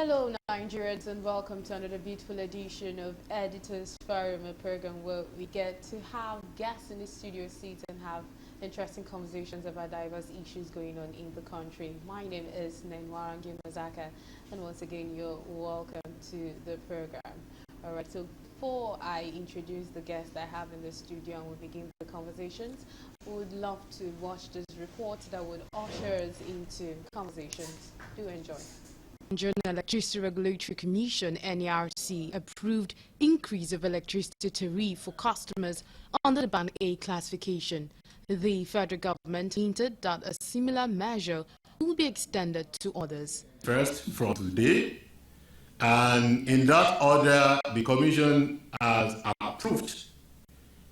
Hello Nigerians, and welcome to another beautiful edition of Editors Forum, a program where we get to have guests in the studio seats and have interesting conversations about diverse issues going on in the country. My name is Nenwarangi Mazaka, and once again you're welcome to the program. Alright, so before I introduce the guests I have in the studio and we begin the conversations, we would love to watch this report that would usher us into conversations. Do enjoy. Nigerian Electricity Regulatory Commission (NERC) approved increase of electricity tariff for customers under the Band A classification. The federal government hinted that a similar measure will be extended to others. First from today, and in that order, the Commission has approved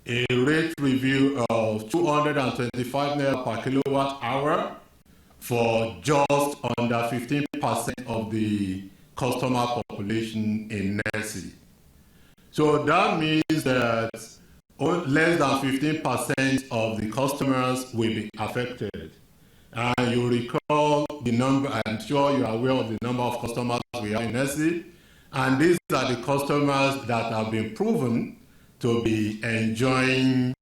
a rate review of 225 naira per kilowatt hour for just under 15% of the customer population in NERC. So that means that less than 15% of the customers will be affected. And you recall the number, I'm sure you are aware of the number of customers we have in NERC, and these are the customers that have been proven to be enjoying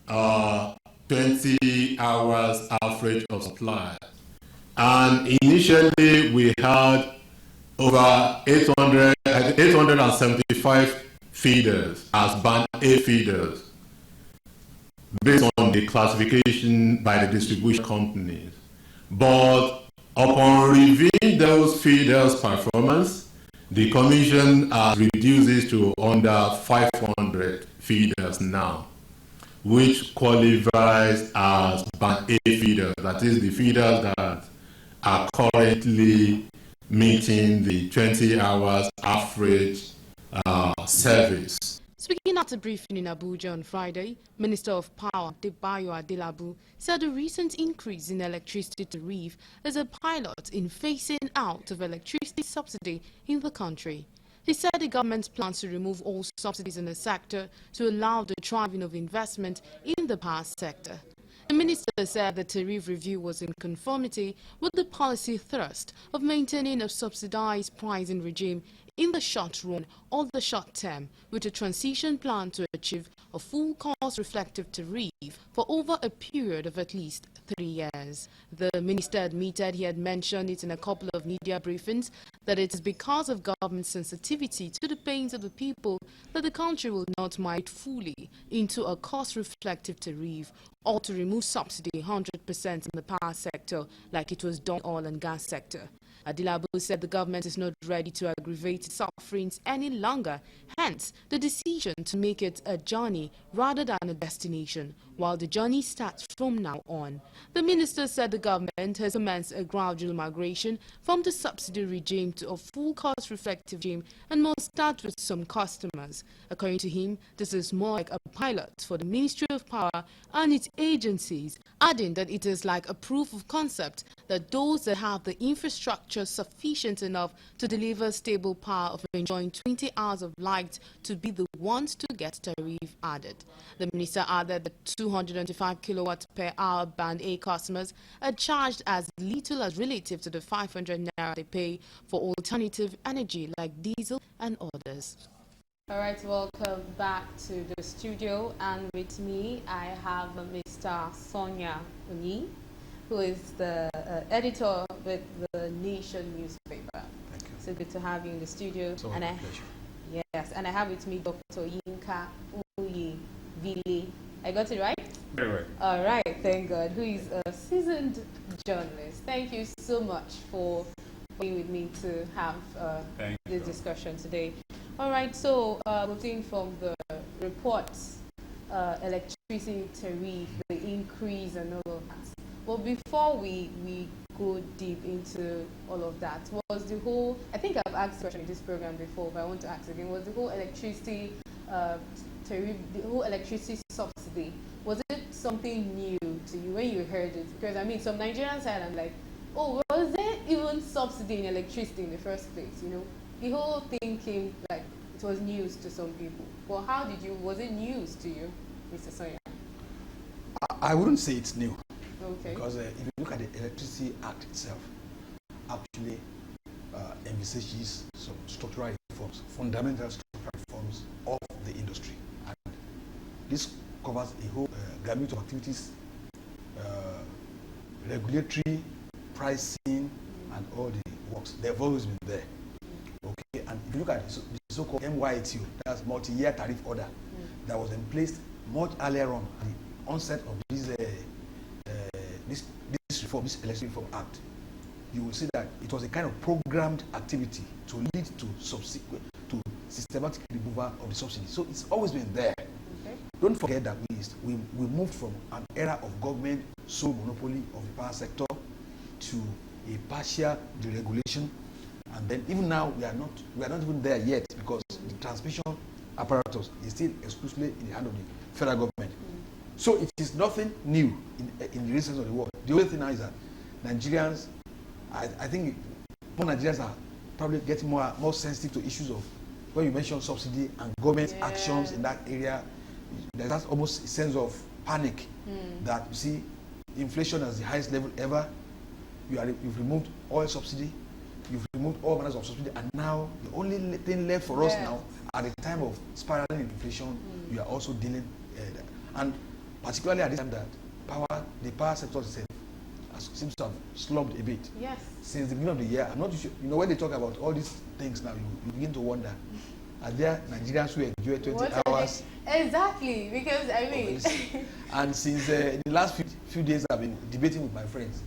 20 hours average of supply. And initially we had over 875 feeders as Band A feeders based on the classification by the distribution companies. But upon reviewing those feeders' performance, the Commission has reduced it to under 500 feeders now, which qualifies as Band A feeders. That is the feeders that are currently meeting the 20 hours average service. Speaking at a briefing in Abuja on Friday, Minister of Power Debayo Adelabu said the recent increase in electricity tariff is a pilot in phasing out of electricity subsidy in the country. He said the government plans to remove all subsidies in the sector to allow the thriving of investment in the power sector. The minister said the tariff review was in conformity with the policy thrust of maintaining a subsidized pricing regime in the short run or the short term, with a transition plan to achieve a full cost reflective tariff for over a period of at least 3 years. The minister admitted he had mentioned it in a couple of media briefings that it is because of government sensitivity to the pains of the people that the country will not migrate fully into a cost reflective tariff or to remove subsidy 100% in the power sector like it was done in the oil and gas sector. Adilabu said the government is not ready to aggravate sufferings any longer, hence the decision to make it a journey rather than a destination, while the journey starts from now on. The minister said the government has commenced a gradual migration from the subsidy regime to a full cost reflective regime and must start with some customers. According to him, this is more like a pilot for the Ministry of Power and its agencies, adding that it is like a proof of concept that those that have the infrastructure sufficient enough to deliver stable power of enjoying 20 hours of light to be the ones to get tariff added. The minister added that 225 kilowatts per hour Band A customers are charged as little as relative to the 500 naira they pay for alternative energy like diesel and others. All right, welcome back to the studio, and with me I have Mr. Sonia Oni, who is the editor with the Nation newspaper. Thank you. So good to have you in the studio. So and pleasure. Yes, and I have with me Dr. Yinka Uyi Vili. I got it right? Very well. All right, thank God, who is a seasoned journalist. Thank you so much for being with me to have this discussion today. All right, so moving from the reports, electricity tariff, the increase and all of that. Well, before we go deep into all of that, was the whole, I think I've asked a question in this program before, but I want to ask again, was the whole electricity tariff, the whole electricity subsidy, was it something new to you when you heard it? Because I mean, some Nigerians said, I'm like, oh, was there even subsidy in electricity in the first place? You know, the whole thing came like it was news to some people. Well, how did you, was it news to you, Mr. Sonia? I wouldn't say it's new. Okay. Because if you look at the Electricity Act itself, actually envisages some structural reforms, fundamental structural reforms of the industry. And this covers a whole gamut of activities, regulatory, pricing, and all the works. They've always been there. Okay, and if you look at the so-called MYTO, that's multi-year tariff order, that was in place much earlier on at the onset of this reform, this Election Reform Act, you will see that it was a kind of programmed activity to lead to systematic removal of the subsidy. So it's always been there. Okay. Don't forget that we moved from an era of government sole monopoly of the power sector to a partial deregulation, and then even now we are not even there yet, because the transmission apparatus is still exclusively in the hand of the federal government. So it is nothing new in the recent of the world. The only thing now is that Nigerians, I think more Nigerians are probably getting more sensitive to issues of, when you mention subsidy and government actions in that area, there's almost a sense of panic that, you see, inflation is the highest level ever. You've removed oil subsidy, you've removed all manners of subsidy, and now the only thing left for us now, at the time of spiraling inflation, you are also dealing, and particularly at this time that the power sector itself seems to have slumped a bit. Yes. Since the beginning of the year, I'm not sure, when they talk about all these things now, you begin to wonder, are there Nigerians who enjoy 20 hours? Exactly, because I mean... And since the last few days I've been debating with my friends,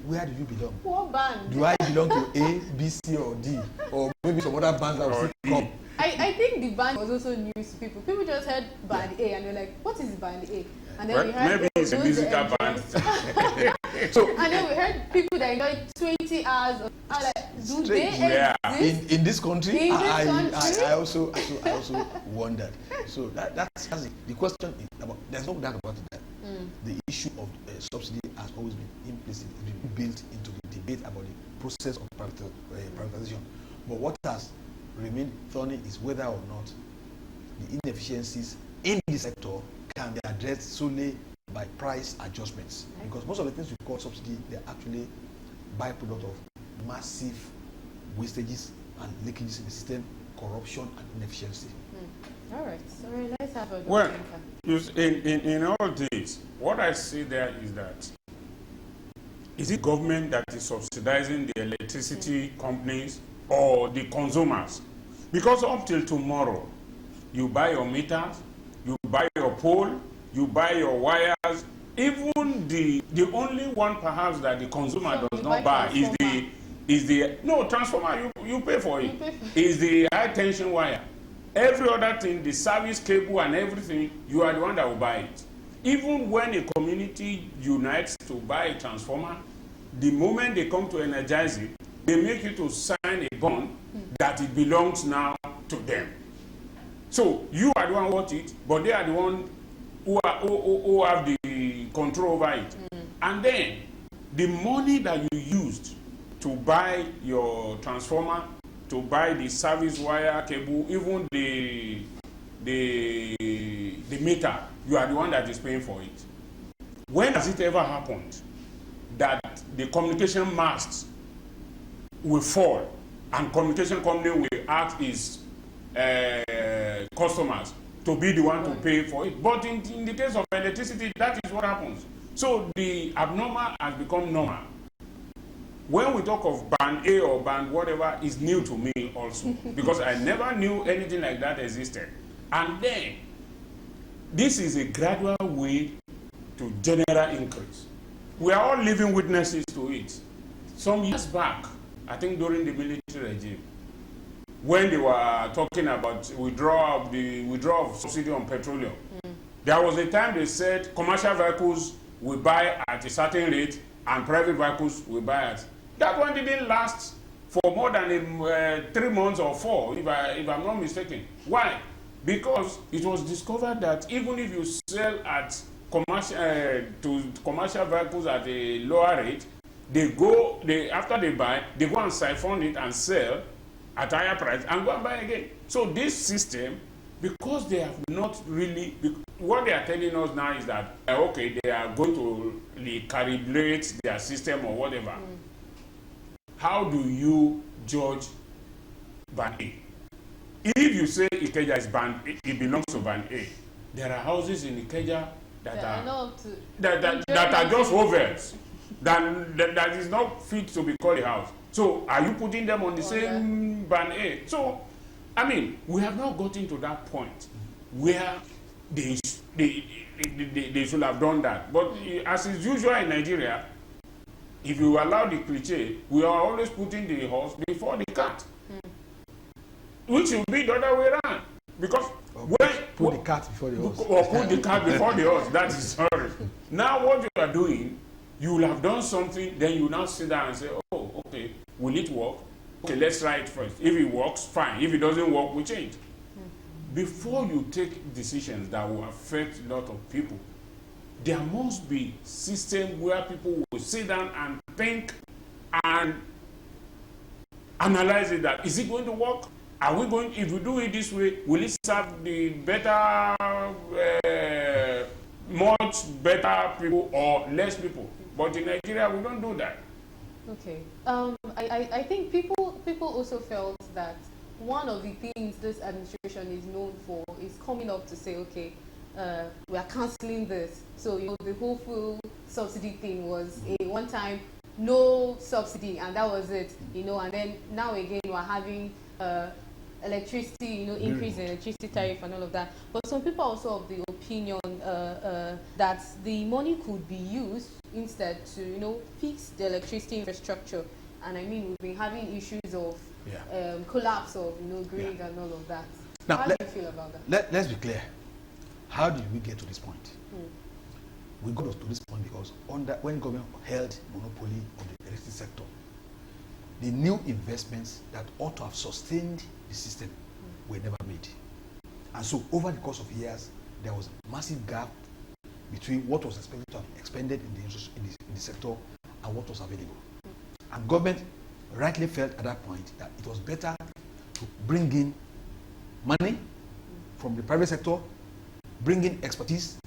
where do you belong? What band? Do I belong to A, B, C, or D? Or maybe some other bands that will still come? I think the band was also news to people. People just heard band A and they're like, what is band A? And then we heard maybe it's a musical band. And then we heard people that enjoy 20 hours of, like, do they exist? In this country? In this country? I also wondered. So that's the question is about, there's no doubt about it, that the issue of subsidy has always been implicit, built into the debate about the process of privatization. But what has remained thorny is whether or not the inefficiencies in the sector can be addressed solely by price adjustments. Because most of the things we call subsidy, they're actually byproduct of massive wastages and leakages in the system, corruption and inefficiency. All right, sorry, let's have a well, in all this, what I see there is that, is it government that is subsidizing the electricity companies or the consumers? Because up till tomorrow, you buy your meters, you buy your pole, you buy your wires. Even the only one perhaps that the consumer does not buy is the transformer. You pay for it. Is the high tension wire. Every other thing, the service cable and everything, you are the one that will buy it. Even when a community unites to buy a transformer, the moment they come to energize it, they make you to sign a bond that it belongs now to them. So you are the one who bought it, but they are the one who have the control over it. And then the money that you used to buy your transformer, to buy the service wire cable, even the meter, you are the one that is paying for it. When has it ever happened that the communication masts will fall and communication company will ask its customers to be the one to pay for it? But in the case of electricity, that is what happens. So the abnormal has become normal. When we talk of band A or band whatever, is new to me also, because I never knew anything like that existed. And then, this is a gradual way to general increase. We are all living witnesses to it. Some years back, I think during the military regime, when they were talking about withdrawal of subsidy on petroleum, there was a time they said commercial vehicles will buy at a certain rate and private vehicles will buy at. That one didn't last for more than 3 months or 4, if I'm not mistaken. Why? Because it was discovered that even if you sell at to commercial vehicles at a lower rate, after they buy, they go and siphon it and sell at higher price and go and buy again. So this system, because they have not really, what they are telling us now is that, okay, they are going to recalibrate their system or whatever. How do you judge band A. If you say Ikeja is band A, it belongs to band A. There are houses in Ikeja that are just overs, that is not fit to be called a house. So are you putting them on the same band A? So, I mean, we have not gotten to that point where they should have done that. But as is usual in Nigeria, if you allow the cliche, we are always putting the horse before the cat. Which will be the other way around. Because put the cat before the horse. Or put the cat before the horse. That is sorry. Now what you are doing, you will have done something, then you now sit down and say, oh, okay, will it work? Okay, let's try it first. If it works, fine. If it doesn't work, we change. Before you take decisions that will affect a lot of people, there must be system where people will sit down and think and analyze it. That is it going to work? Are we going? If we do it this way, will it serve the better, much better people or less people? But in Nigeria, we don't do that. Okay. I think people also felt that one of the things this administration is known for is coming up to say, okay, we are cancelling this. So, you know, the whole fuel subsidy thing was a one-time no subsidy, and that was it, you know, and then now again we are having electricity, you know, increase in electricity tariff and all of that. But some people are also of the opinion that the money could be used instead to, you know, fix the electricity infrastructure. And I mean, we've been having issues of collapse of, you know, grid and all of that. Now, how do you feel about that? Let's be clear. How did we get to this point? We got to this point because when government held monopoly on the electricity sector, the new investments that ought to have sustained the system were never made. And so over the course of years, there was a massive gap between what was expected to have expended in the sector and what was available. And government rightly felt at that point that it was better to bring in money from the private sector, bring in expertise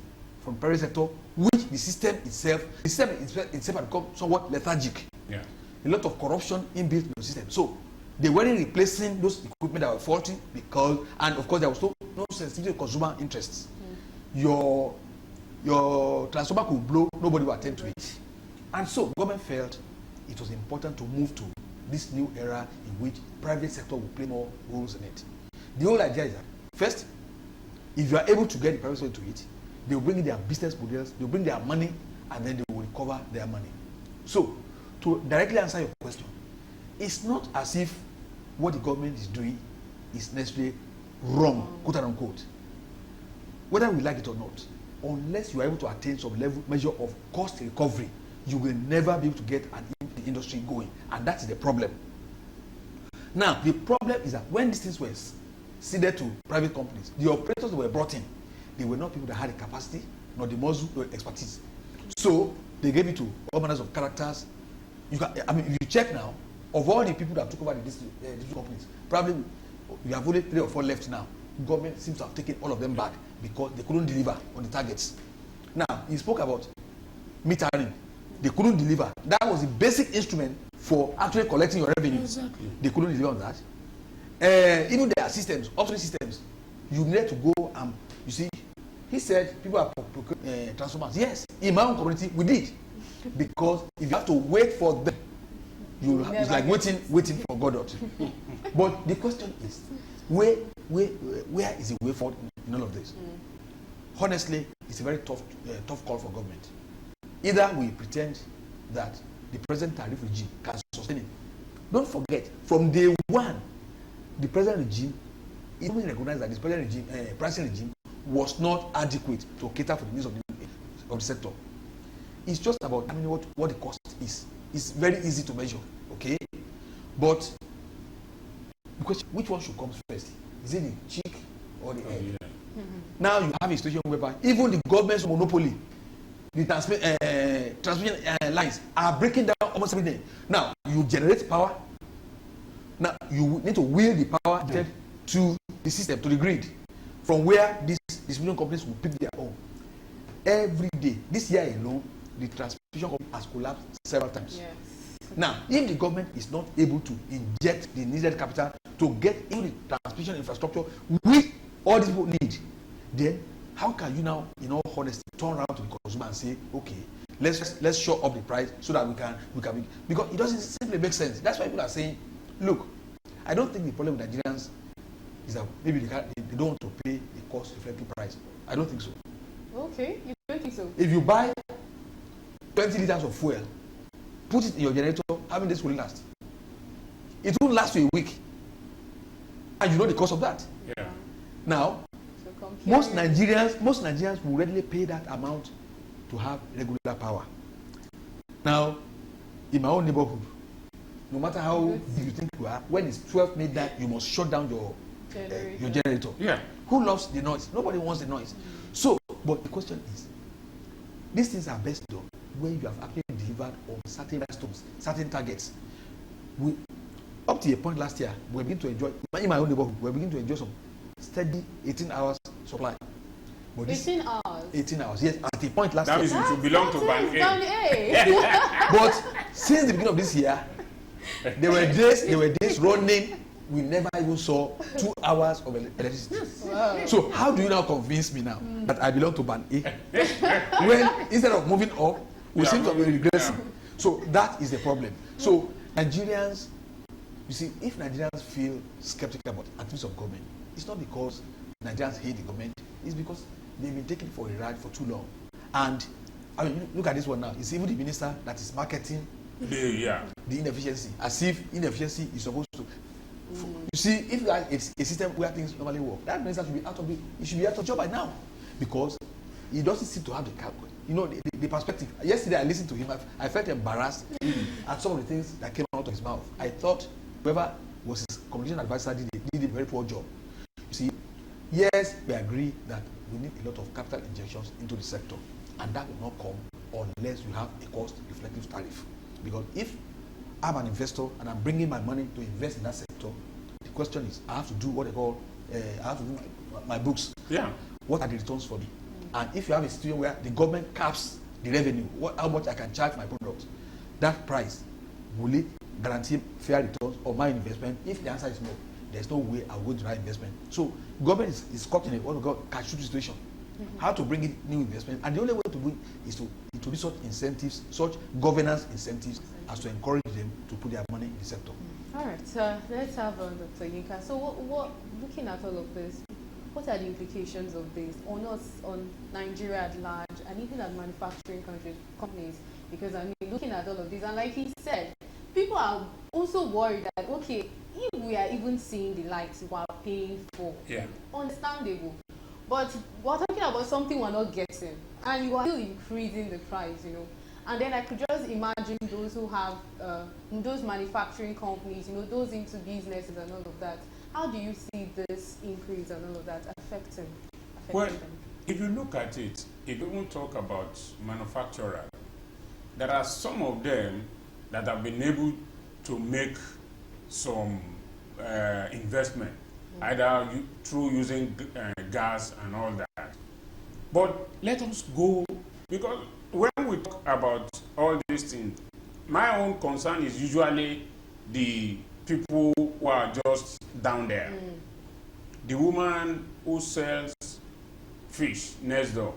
from the private sector, which the system itself had become somewhat lethargic. Yeah. A lot of corruption inbuilt in the system. So they weren't replacing those equipment that were faulty because, and of course there was no sensitivity to consumer interests. Your transformer could blow, nobody will attend to it. And so government felt it was important to move to this new era in which private sector will play more roles in it. The whole idea is that, first, if you are able to get the private sector to it, they will bring in their business models, they will bring their money, and then they will recover their money. So, to directly answer your question, it's not as if what the government is doing is necessarily wrong, quote unquote. Whether we like it or not, unless you are able to attain some measure of cost recovery, you will never be able to get an industry going, and that's the problem. Now, the problem is that when these things were ceded to private companies, the operators that were brought in, they were not people that had the capacity, nor the muscle, nor expertise. So they gave it to all manners of characters. If you check now, of all the people that took over these companies, probably you have only 3 or 4 left now. Government seems to have taken all of them back because they couldn't deliver on the targets. Now, he spoke about metering. They couldn't deliver. That was the basic instrument for actually collecting your revenue. Exactly. They couldn't deliver on that. Even their systems, upstream systems, you need to go and, you see, he said people are transformers. Yes, in my own community, we did. Because if you have to wait for them, it's like waiting for Godot. But the question is, where is the way forward in all of this? Honestly, it's a very tough call for government. Either we pretend that the present tariff regime can sustain it. Don't forget, from day one, the present regime, it only recognized that this present regime, pricing regime, was not adequate to cater for the needs of the sector. It's just about what the cost is. It's very easy to measure, okay? But the question, which one should come first? Is it the chick or the egg? Yeah. Now you have a situation whereby even the government's monopoly, the transmission lines are breaking down almost every day. Now you generate power. Now you need to wheel the power to the system, to the grid, from where these distribution companies will pick their own. Every day, this year alone, the transmission company has collapsed several times. Yes. Now, if the government is not able to inject the needed capital to get even the transmission infrastructure which all these people need, then how can you now, in all honesty, turn around to the consumer and say, okay, let's show up the price so that we can because it doesn't simply make sense. That's why people are saying, look, I don't think the problem with Nigerians is that maybe they don't want to pay the cost reflecting price. I don't think so. Okay, you don't think so? If you buy 20 liters of fuel, put it in your generator, how many days will it last? It won't last you a week. And you know the cost of that. Yeah. Now, most Nigerians will readily pay that amount to have regular power. Now, in my own neighborhood, no matter how big you think you are, when it's 12 midnight, you must shut down your generator. Yeah. Who loves the noise? Nobody wants the noise. So, but the question is, these things are best done when you have actually delivered on certain milestones, certain targets. We, up to a point last year, we begin to enjoy, in my own neighborhood, we begin to enjoy some steady 18 hours supply. But 18 hours? 18 hours, yes, at a point last that year. That means it belong to Band A. But since the beginning of this year, there were days running, we never even saw 2 hours of electricity. Wow. So how do you now convince me now that I belong to Band A? When instead of moving up, we seem to be regressing. So that is the problem. So Nigerians, you see, if Nigerians feel skeptical about activities of government, it's not because Nigerians hate the government, it's because they've been taken for a ride for too long. And I mean, look at this one now. It's even the minister that is marketing the inefficiency, as if inefficiency is supposed to. You see, if you have a system where things normally work, that minister should be out of the job by now, because he doesn't seem to have the perspective. Yesterday I listened to him. I felt embarrassed at some of the things that came out of his mouth. I thought whoever was his communication advisor did a very poor job. You see, yes, we agree that we need a lot of capital injections into the sector, and that will not come unless you have a cost reflective tariff. Because if I'm an investor and I'm bringing my money to invest in that sector, the question is, I have to do what they call, I have to do my books. Yeah. What are the returns for me? And if you have a situation where the government caps the revenue, how much I can charge my product, that price, will it guarantee fair returns on my investment? If the answer is no, there's no way I'll go to that investment. So government is caught in what we call cash situation. How to bring in new investment, and the only way to do it is to do such incentives, such governance incentives, as to encourage them to put their money in the sector. All right, let's have Dr. Yinka. So, what looking at all of this, what are the implications of this on us, on Nigeria at large, and even at manufacturing companies? Because I mean, looking at all of this, and like he said, people are also worried that okay, if we are even seeing the lights we are paying for, understandable. But we're talking about something we're not getting, and you are still increasing the price, And then I could just imagine those who have, those manufacturing companies, those into businesses and all of that. How do you see this increase and all of that affecting them? If you look at it, if you won't talk about manufacturers, there are some of them that have been able to make some investment, either through using gas and all that. But let us go, because when we talk about all these things, my own concern is usually the people who are just down there. The woman who sells fish next door,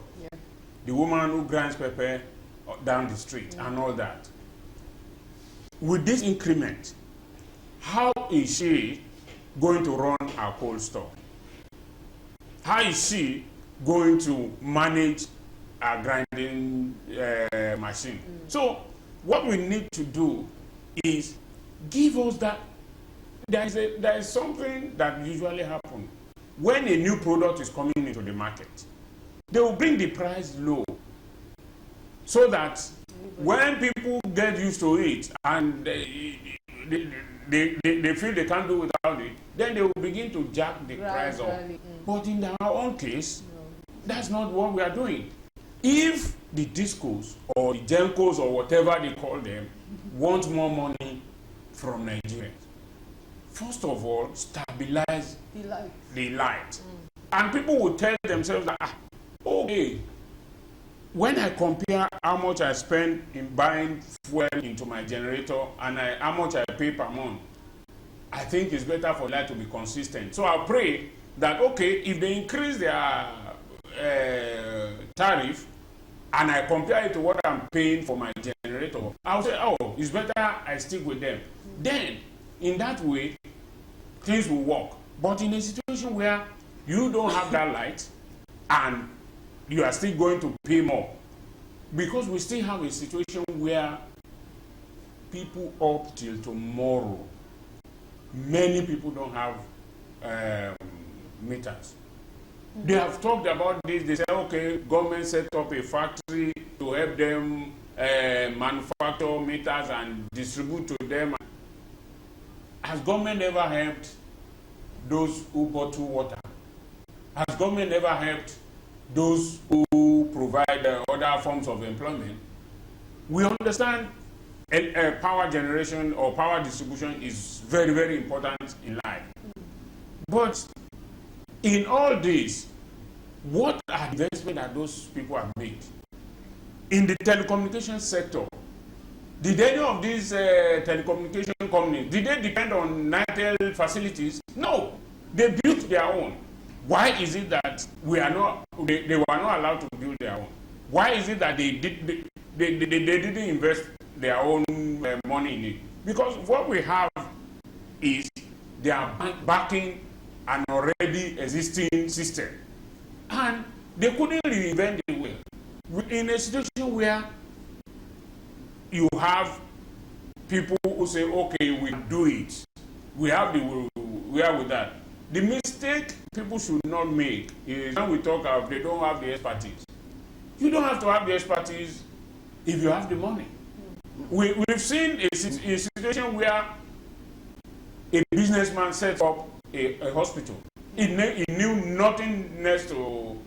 the woman who grinds pepper down the street and all that. With this increment, how is she going to run our cold store? How is she going to manage our grinding machine? So what we need to do is give us that. There is something that usually happens when a new product is coming into the market. They will bring the price low so that when people get used to it and they feel they can't do without it, then they will begin to jack the price up. But in our own case, that's not what we are doing. If the discos or the gencos or whatever they call them want more money from Nigeria, first of all, stabilize the light. And people will tell themselves that, okay, when I compare how much I spend in buying fuel into my generator and how much I pay per month, I think it's better for that to be consistent. So I pray that, okay, if they increase their tariff and I compare it to what I'm paying for my generator, I'll say, oh, it's better I stick with them. Then, in that way, things will work. But in a situation where you don't have that light and you are still going to pay more, because we still have a situation where people up till tomorrow, many people don't have meters. They have talked about this. They say, okay, government set up a factory to help them manufacture meters and distribute to them. Has government ever helped those who bottle water? Has government ever helped those who provide other forms of employment? We understand power generation or power distribution is very, very important in life. But in all this, what are the investments that those people have made? In the telecommunication sector, did any of these telecommunication companies, did they depend on Nitel facilities? No, they built their own. Why is it that they were not allowed to build their own? Why is it that they didn't invest their own money in it? Because what we have is they are backing an already existing system, and they couldn't reinvent the wheel. In a situation where you have people who say, okay, we do it, we have the where with that. The mistake people should not make is when we talk of they don't have the expertise. You don't have to have the expertise if you have the money. We've seen a situation where a businessman set up a hospital. He knew nothing next to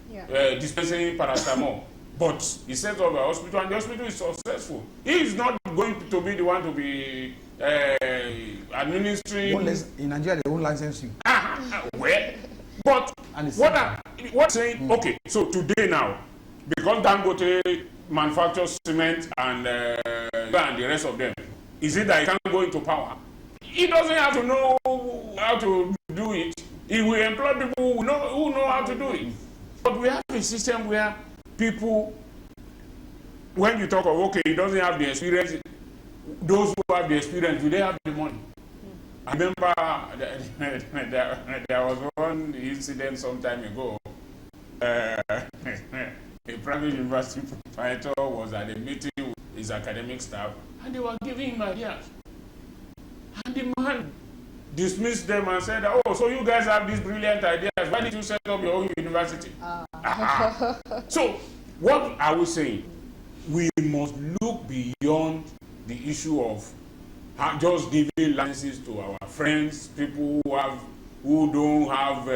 dispensing paracetamol, but he set up a hospital and the hospital is successful. He is not going to be the one to be administering. In Nigeria, they won't license you. Well, but what saying? Okay, so today now, because Dangote manufactures cement and the rest of them, is it that he can't go into power? He doesn't have to know how to do it. He will employ people who know how to do it. But we have a system where people, when you talk of, okay, he doesn't have the experience, those who have the experience, do they have the money? I remember there was one incident some time ago. A private university proprietor was at a meeting with his academic staff, and they were giving him ideas. And the man dismissed them and said, oh, so you guys have these brilliant ideas. Why did you set up your own university? So, what are we saying? We must look beyond the issue of just giving licenses to our friends, people who don't have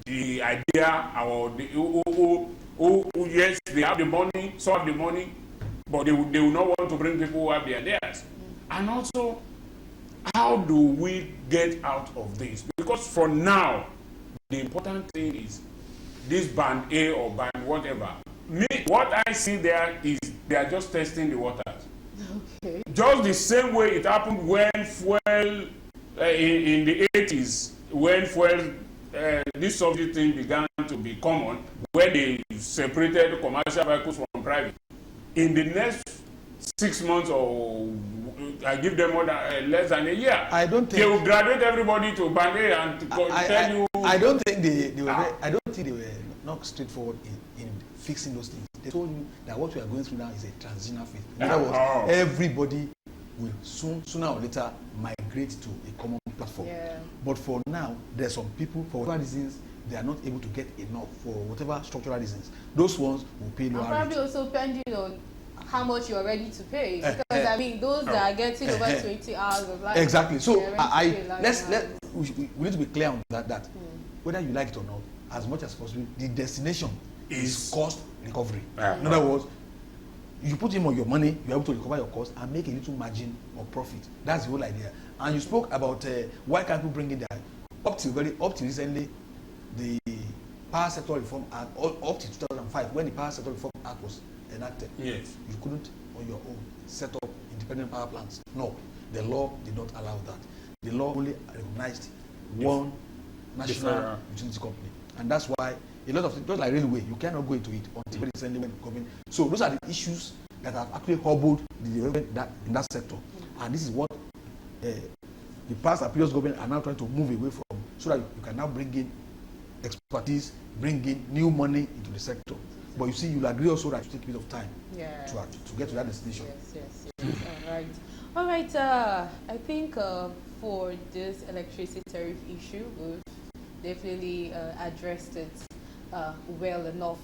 the idea, or who yes, they have the money, some have the money, but they will not want to bring people who have the ideas. And also, how do we get out of this? Because for now, the important thing is this band A or band whatever. What I see there is they are just testing the waters. Okay. Just the same way it happened when fuel in the 80s, when fuel this subsidy thing began to be common, where they separated commercial vehicles from private. In the next 6 months, or I give them less than a year, I don't think they will graduate everybody to band A and tell you. I don't think they were. I don't think they were not straightforward in fixing those things. They told you that what we are going through now is a transitional phase. In other words, everybody will sooner or later migrate to a common platform. Yeah. But for now, there are some people, for whatever reasons, they are not able to get enough for whatever structural reasons. Those ones will pay lower. Probably also depending on how much you're ready to pay. Because I mean, those that are getting over 20 hours of life. Exactly. So we need to be clear on that. Whether you like it or not, as much as possible, the destination is cost recovery. In other words, you put in more your money, you're able to recover your cost and make a little margin of profit. That's the whole idea. And you spoke about why can't we bring it there? Up till recently, the Power Sector Reform Act, up to 2005, when the Power Sector Reform Act was enacted, yes, you couldn't on your own set up independent power plants. No, The law did not allow that. The law only recognized one national utility company, and that's why a lot of things, just like railway, you cannot go into it until very recently when government. So those are the issues that have actually hobbled the development in that sector, and this is what the past and previous government are now trying to move away from, so that you can now bring in expertise, bring in new money into the sector. But you see, you'll agree also that it take a bit of time to get to that destination. Yes. All right. I think for this electricity tariff issue, we've definitely addressed it well enough